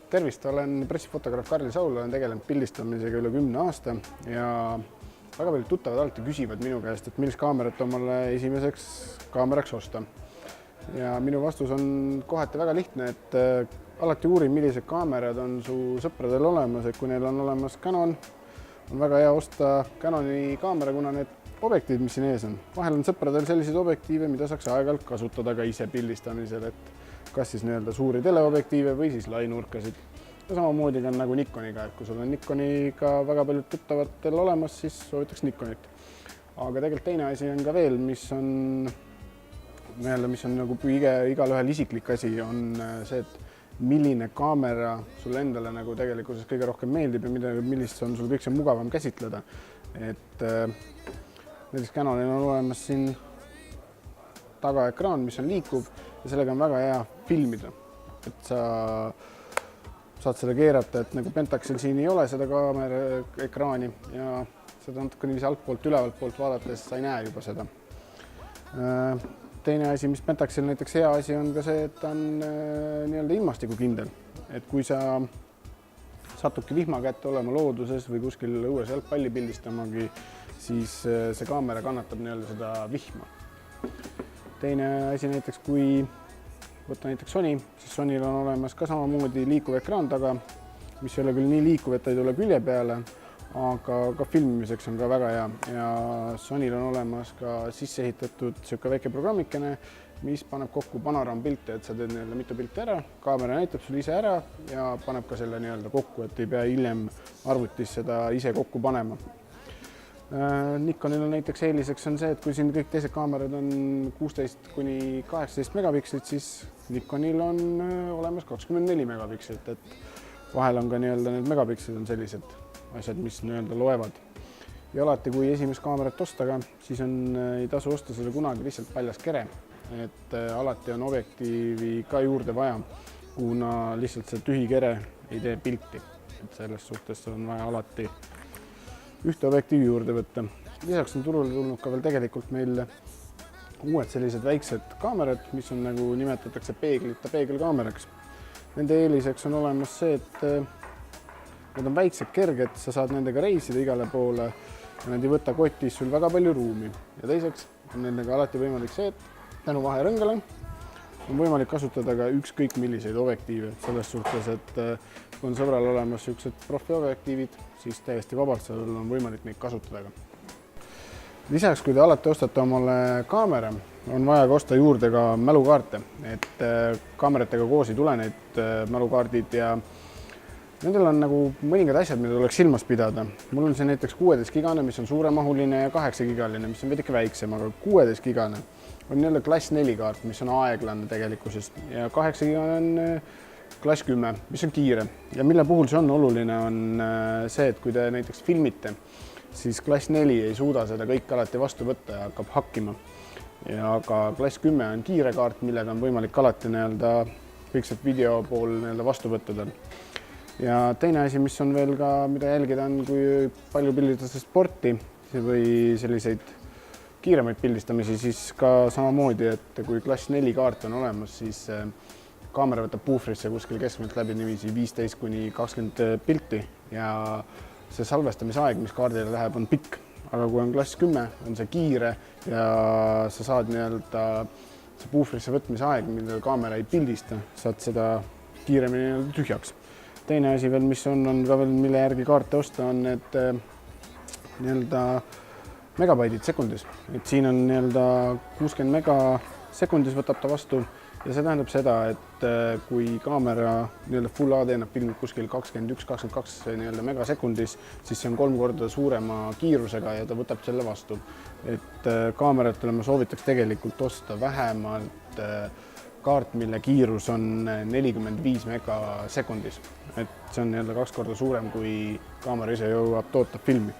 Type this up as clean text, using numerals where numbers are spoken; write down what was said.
Tervist, olen pressifotograaf Karli Saul, olen tegelenud pildistamisega üle 10 aasta ja väga paljud tuttavad alati küsivad minu käest, et millist kaamerat omale esimeseks kaameraks osta. Ja minu vastus on kohati väga lihtne, et alati uuri, millised kaamerad on su sõpradel olemas, et kui neil on olemas Canon, on väga hea osta Canoni kaamera, kuna need objektiivid, mis siin ees on. Vahel on sõpradel selliseid objektiive, mida saaks aeg-ajalt kasutada ka ise pildistamisel, et kas siis suuri teleobjektiive või siis lainurkasid. Ja samamoodi on nagu Nikoniga, et kui sul on Nikoniga väga paljud tuttavatel olemas, siis soovitaks Nikonit. Aga tegelikult teine asi on ka veel, mis on nagu igalühel isiklik asi, on see, et milline kaamera sulle endale nagu tegelikkuses kõige rohkem meeldib ja millist on sul kõige mugavam käsitleda. Et näiteks Canonil on olemas siin tagaekraan, mis on liikuv ja sellega on väga hea filmida. Et sa saad seda keerata, et nagu Pentaxil siin ei ole seda kaamera ekraani ja seda natuke niiviisi altpoolt, ülevalt poolt vaadates sa ei näe juba seda. Teine asi, mis Pentaxil näiteks hea asi on ka see, et ta on ilmastikukindel. Et kui sa satubki vihma kätte olema looduses või kuskil õues jalgpalli pildistamagi, siis see kaamera kannatab seda vihma. Teine asi näiteks, kui võtta näiteks Sony, siis Sonyl on olemas ka samamoodi liikuv ekraan taga, mis ei ole küll nii liikuv, et ta ei tule külje peale, aga ka filmimiseks on ka väga hea. Ja Sonyl on olemas ka sisse ehitatud selline väike programmikene, mis paneb kokku panoraampilte, et sa teed mitu pilti ära, kaamera näitab sul ise ära ja paneb ka selle kokku, et ei pea hiljem arvutis seda ise kokku panema. Nikonil on näiteks eeliseks on see, et kui siin kõik teised kaamerad on 16–18 megapikslit, siis Nikonil on olemas 24 megapikslit, et vahel on ka need megapikslid on sellised asjad, mis loevad. Ja alati, kui esimest kaamerat osta, siis ei tasu osta seda kunagi lihtsalt paljas kere, et alati on objektiivi ka juurde vaja, kuna lihtsalt see tühi kere ei tee pilti, et selles suhtes on vaja alati ühte objektiivi juurde võtta. Lisaks on turule tulnud ka veel tegelikult meil uued sellised väiksed kaamerad, mis on nimetatakse peegelkaameraks. Nende eeliseks on olemas see, et need on väiksed, kerged, sa saad nendega reisida igale poole ja need ei võta kotis sul väga palju ruumi. Ja teiseks on nendega alati võimalik see, et tänu vaherõngale on võimalik kasutada ka ükskõik milliseid objektiive selles suhtes, et kui on sõbral olemas sellised profiobjektiivid, siis täiesti vabalt on võimalik neid kasutada. Lisaks, kui te alati ostate omale kaamera, on vaja osta juurde ka mälukaarte, et kaameratega koos ei tule need mälukaardid ja nendel on mõningad asjad, mida tuleks silmas pidada. Mul on see näiteks 16-gigane, mis on suuremahuline ja 8-gigaline, mis on veidike väiksem, aga 16-gigane on klass 4 kaart, mis on aeglane tegelikkuses ja 8-gigane on klass 10, mis on kiire. Ja mille puhul see on oluline, on see, et kui te näiteks filmite, siis klass 4 ei suuda seda kõik alati vastu võtta ja hakkab hakkima. Ja ka klass 10 on kiire kaart, millega on võimalik alati kõik see video pool vastu võtta. Ja teine asi, mis on veel ka, mida jälgida on, kui palju pildistada sporti või selliseid kiiremaid pildistamisi, siis ka samamoodi, et kui klass 4 kaart on olemas, siis kaamera võtab puufrisse kuskil keskmiselt läbi niiviisi 15–20 pilti ja see salvestamisaeg, mis kaardile läheb, on pikk. Aga kui on klass 10, on see kiire ja sa saad see puufrisse võtmise aeg, mille kaamera ei pildista, saad seda kiiremini tühjaks. Teine asi veel, mis on ka veel, mille järgi kaarte osta, on need megabaidid sekundis. Et siin on 60 megasekundis võtab ta vastu ja see tähendab seda, et kui kaamera full HD-na filmib kuskil 21–22 megasekundis, siis see on 3 korda suurema kiirusega ja ta võtab selle vastu. Et kaameratele ma soovitaks tegelikult osta vähemalt kaart, mille kiirus on 45 megasekundis. Et see on 2 korda suurem, kui kaamera ise jõuab toota filmi.